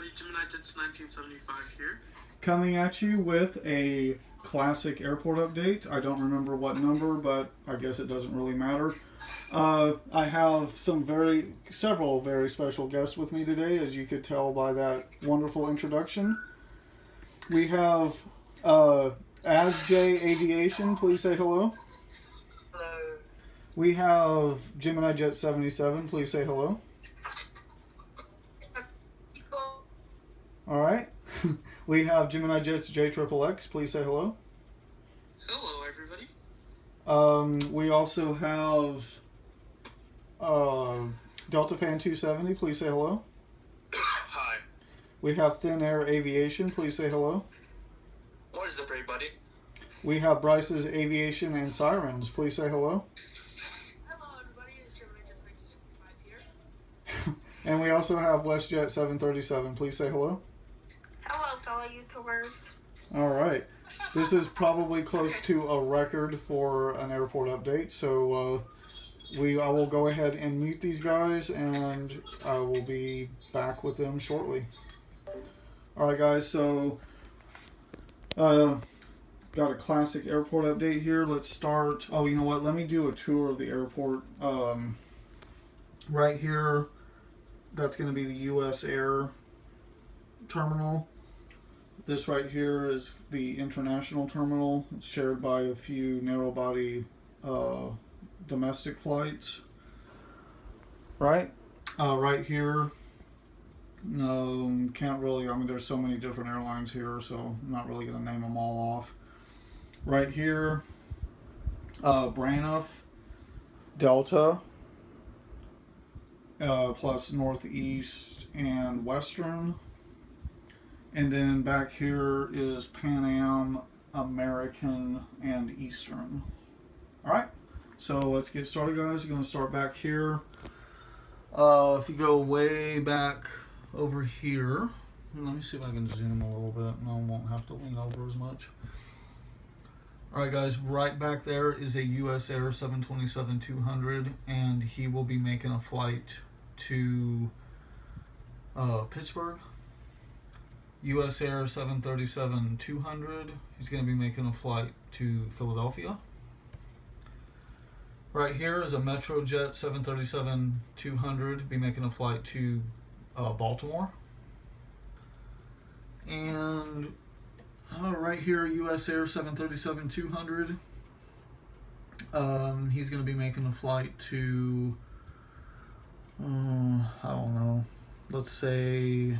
everybody. Gemini Jets 1975 here. Coming at you with a classic airport update. I don't remember what number, but I guess it doesn't really matter. I have several very special guests with me today, as you could tell by that wonderful introduction. We have AsJ Aviation. Please say hello. Hello. We have Gemini Jet 77. Please say hello. All right. We have Gemini Jets JXXX. Please say hello. Hello, everybody. We also have Delta Fan 270. Please say hello. Hi. We have Thin Air Aviation. Please say hello. What is up, everybody? We have Bryce's Aviation and Sirens. Please say hello. Hello, everybody. It's Gemini Jet 1975 here. And we also have WestJet 737. Please say hello. Hello, fellow YouTubers. All right. This is probably close to a record for an airport update, so I will go ahead and mute these guys, and I will be back with them shortly. All right, guys. So, got a classic airport update here. Let's start. Oh, you know what? Let me do a tour of the airport. Right here, that's going to be the U.S. Air terminal. This right here is the international terminal. It's shared by a few narrow-body domestic flights. Right? Right here, can't really, there's so many different airlines here, so I'm not really going to name them all off. Right here, Braniff, Delta, plus Northeast and Western. And then back here is Pan Am, American, and Eastern. Alright, so let's get started, guys. We're going to start back here. If you go way back over here, let me see if I can zoom a little bit. No, I won't have to lean over as much. Alright, guys, right back there is a US Air 727-200, and he will be making a flight to Pittsburgh. US Air 737-200, he's going to be making a flight to Philadelphia. Right here is a MetroJet 737-200, be making a flight to Baltimore. And right here, US Air 737-200, he's going to be making a flight to, I don't know, let's say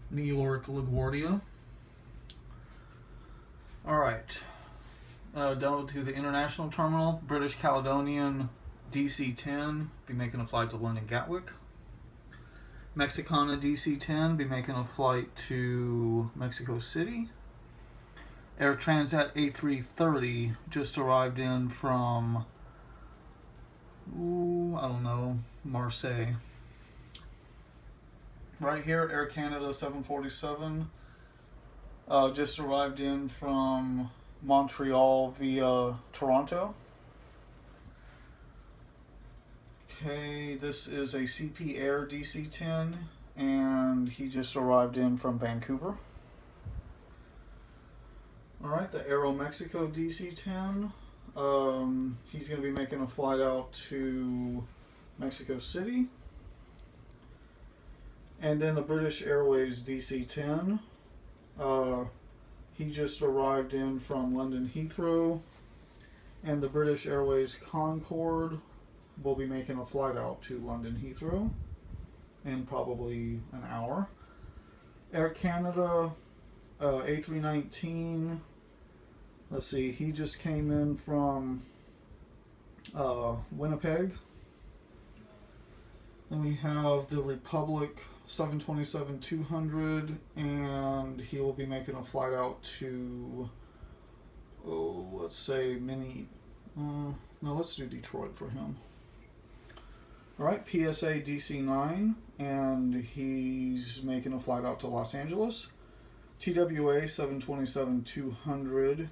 New York LaGuardia. Alright. Down to the international terminal, British Caledonian DC-10, be making a flight to London Gatwick. Mexicana DC-10, be making a flight to Mexico City. Air Transat A330 just arrived in from, I don't know, Marseille. Right here, Air Canada 747 just arrived in from Montreal via Toronto. Okay, this is a CP Air DC-10, and he just arrived in from Vancouver. Alright, the Aeromexico DC-10, he's going to be making a flight out to Mexico City. And then the British Airways DC-10, he just arrived in from London Heathrow, and the British Airways Concorde will be making a flight out to London Heathrow in probably an hour. Air Canada A319, let's see, he just came in from Winnipeg. Then we have the Republic 727-200, and he will be making a flight out to, let's say no, let's do Detroit for him. Alright, PSA DC-9, and he's making a flight out to Los Angeles. TWA 727-200,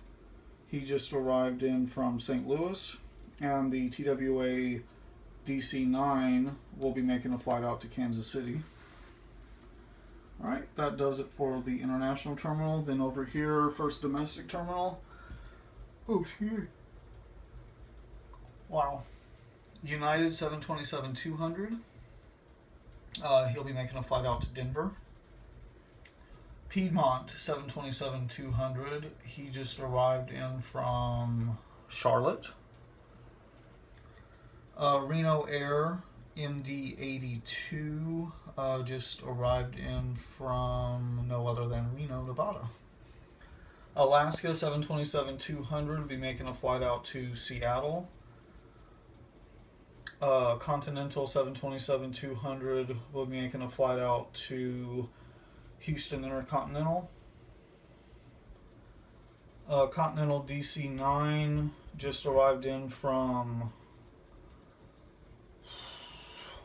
he just arrived in from St. Louis, and the TWA DC-9 will be making a flight out to Kansas City. Alright, that does it for the international terminal. Then over here, first domestic terminal. Oh, excuse me. Wow. United 727-200. He'll be making a flight out to Denver. Piedmont 727-200. He just arrived in from Charlotte. Reno Air MD-82 just arrived in from no other than Reno, Nevada. Alaska 727-200 will be making a flight out to Seattle. Continental 727-200 will be making a flight out to Houston Intercontinental. Continental DC-9 just arrived in from,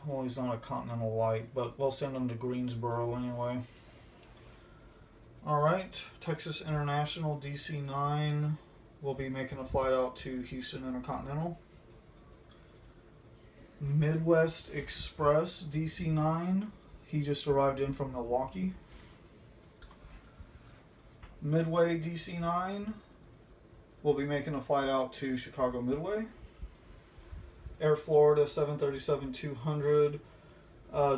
well, he's not a Continental Light, but we'll send him to Greensboro anyway. Alright, Texas International DC-9 will be making a flight out to Houston Intercontinental. Midwest Express DC-9, he just arrived in from Milwaukee. Midway DC-9 will be making a flight out to Chicago Midway. Air Florida 737-200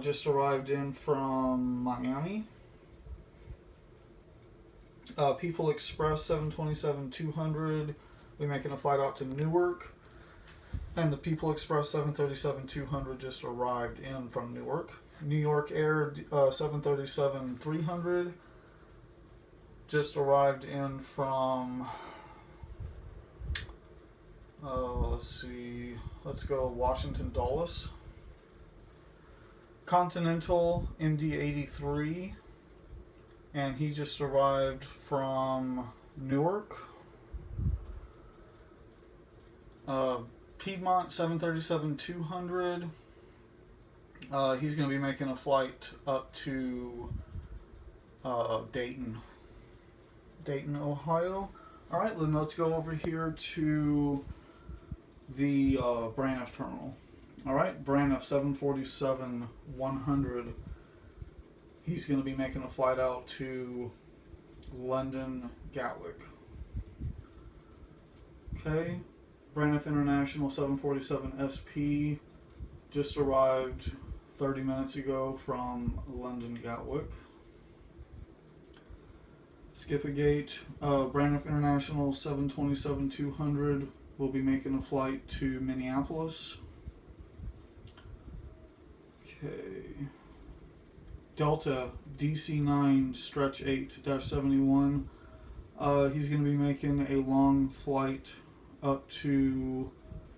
just arrived in from Miami. People Express 727-200 will be making a flight out to Newark. And the People Express 737-200 just arrived in from Newark. New York Air 737-300 just arrived in from, let's go Washington Dulles. Continental MD-83, and he just arrived from Newark. Piedmont 737-200, he's going to be making a flight up to Dayton, Ohio. Alright, then let's go over here to the Braniff terminal. Alright, Braniff 747-100, he's going to be making a flight out to London Gatwick. Okay. Braniff International 747 SP just arrived 30 minutes ago from London Gatwick. Skip a gate. Braniff International 727-200 will be making a flight to Minneapolis. Okay. Delta DC-9 Stretch 8-71. He's going to be making a long flight up to,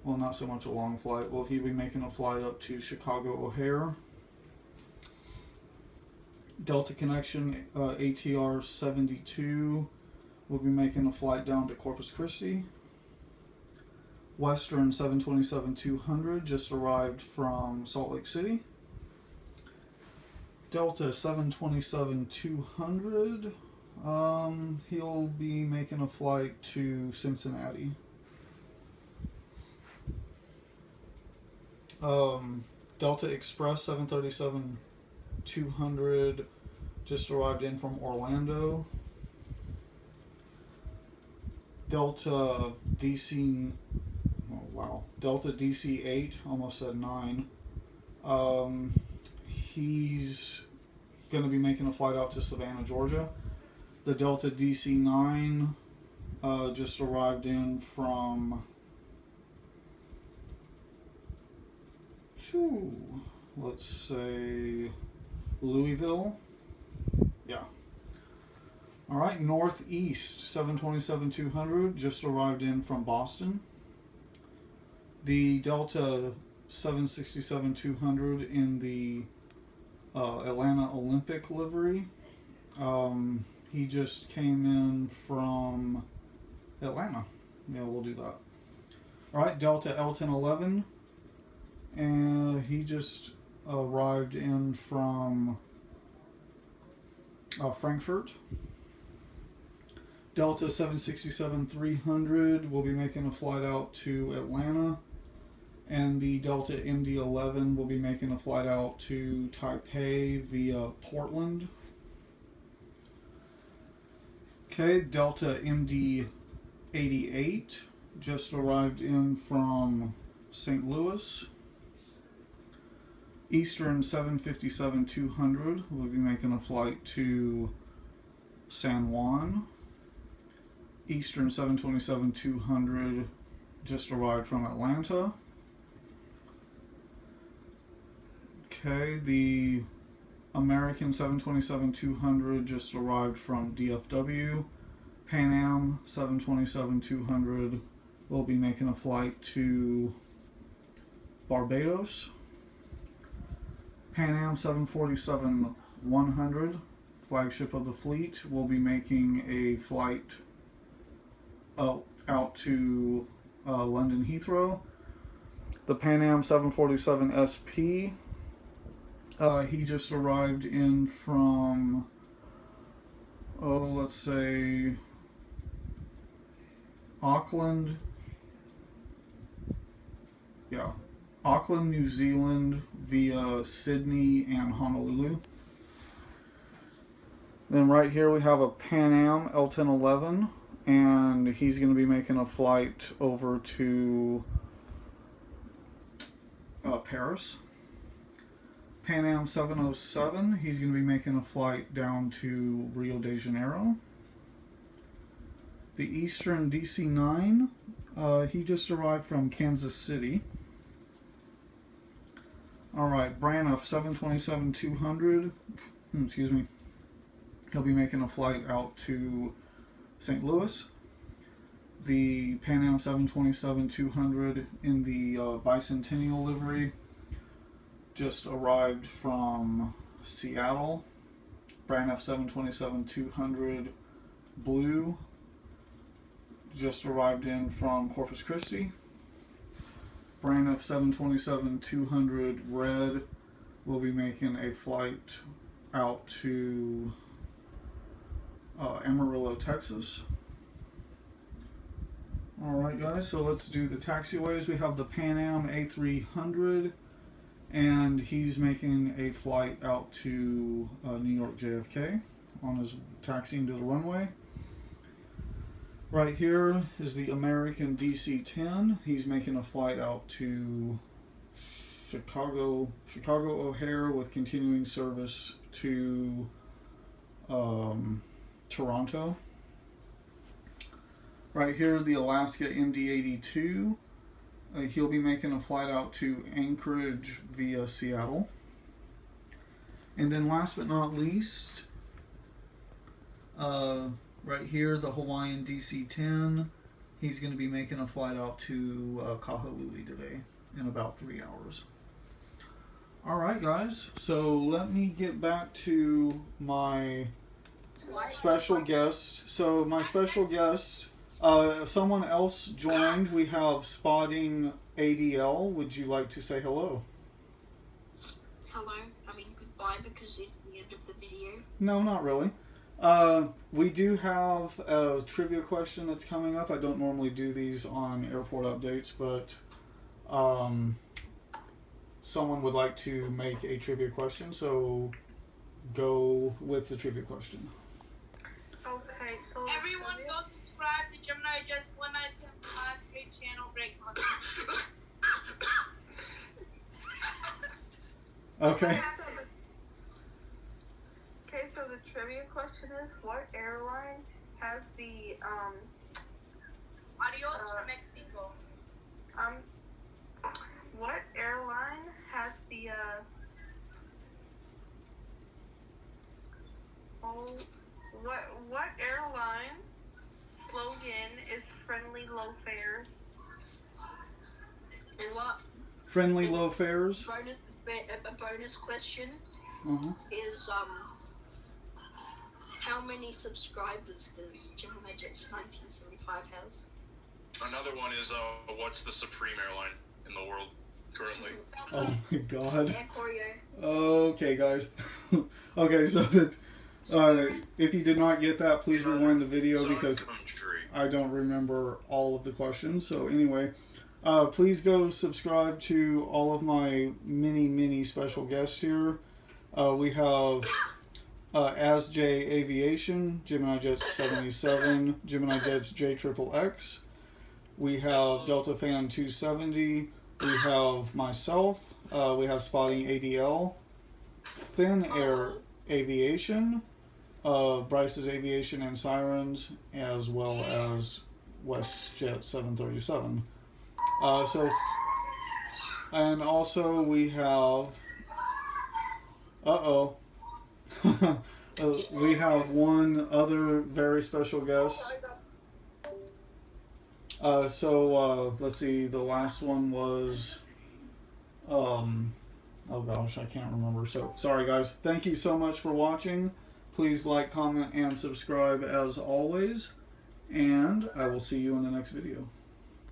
well, not so much a long flight. Well, he'll be making a flight up to Chicago O'Hare. Delta Connection ATR 72 will be making a flight down to Corpus Christi. Western 727-200 just arrived from Salt Lake City. Delta 727-200, he'll be making a flight to Cincinnati. Delta Express 737-200 just arrived in from Orlando. Delta DC, Delta DC-8, almost said 9. He's going to be making a flight out to Savannah, Georgia. The Delta DC-9 just arrived in from, let's say, Louisville. Yeah. Alright, Northeast 727-200 just arrived in from Boston. The Delta 767-200 in the Atlanta Olympic livery. He just came in from Atlanta. Yeah, we'll do that. Alright, Delta L1011. And he just arrived in from Frankfurt. Delta 767-300 will be making a flight out to Atlanta. And the Delta MD-11 will be making a flight out to Taipei via Portland. Okay, Delta MD-88 just arrived in from St. Louis. Eastern 757-200 will be making a flight to San Juan. Eastern 727-200 just arrived from Atlanta. Okay, the American 727-200 just arrived from DFW. Pan Am 727-200 will be making a flight to Barbados. Pan Am 747-100, flagship of the fleet, will be making a flight out to London Heathrow. The Pan Am 747 SP, he just arrived in from, let's say, Auckland, New Zealand via Sydney and Honolulu. Then right here we have a Pan Am L1011, and he's going to be making a flight over to Paris. Pan Am 707, he's going to be making a flight down to Rio de Janeiro. The Eastern DC-9, he just arrived from Kansas City. Alright, Braniff 727-200, excuse me, he'll be making a flight out to St. Louis. The Pan Am 727-200 in the Bicentennial livery just arrived from Seattle. Braniff 727-200 Blue just arrived in from Corpus Christi. Braniff 727-200 Red will be making a flight out to Amarillo, Texas. Alright guys, so let's do the taxiways. We have the Pan Am A300, and he's making a flight out to New York JFK on his taxiing to the runway. Right here is the American DC-10. He's making a flight out to Chicago O'Hare with continuing service to Toronto. Right here is the Alaska MD-82. He'll be making a flight out to Anchorage via Seattle. And then last but not least, right here, the Hawaiian DC-10. He's going to be making a flight out to Kahului today in about 3 hours. Alright guys, so let me get back to my special guest. So my special guest, someone else joined. We have Spotting ADL. Would you like to say hello? Hello. I mean goodbye because it's the end of the video. No, not really. We do have a trivia question that's coming up. I don't normally do these on airport updates, but someone would like to make a trivia question, so go with the trivia question. Okay, so Everyone go subscribe to Gemini Just 1975 great channel, great content. Okay. Okay, so the trivia question is, what airline has the Adios from Mexico. what airline has the what airline slogan is friendly low fares? And what Friendly low fares. a bonus question Uh-huh. is how many subscribers does Gemini Jets 1975 has? Another one is what's the supreme airline in the world currently? Oh my god. Air Koryo. Okay, guys. Okay, so that if you did not get that, please rewind the video Sun because country. I don't remember all of the questions. So anyway, please go subscribe to all of my many special guests here. We have ASJ Aviation, Gemini Jets 77, Gemini Jets JXXX. We have Delta Fan 270. We have myself. We have Spotting ADL. Thin Air Aviation. Bryce's Aviation and Sirens, as well as WestJet 737. And also we have. We have one other very special guest. Let's see. The last one was. Oh gosh, I can't remember. So sorry, guys. Thank you so much for watching. Please like, comment, and subscribe as always. And I will see you in the next video.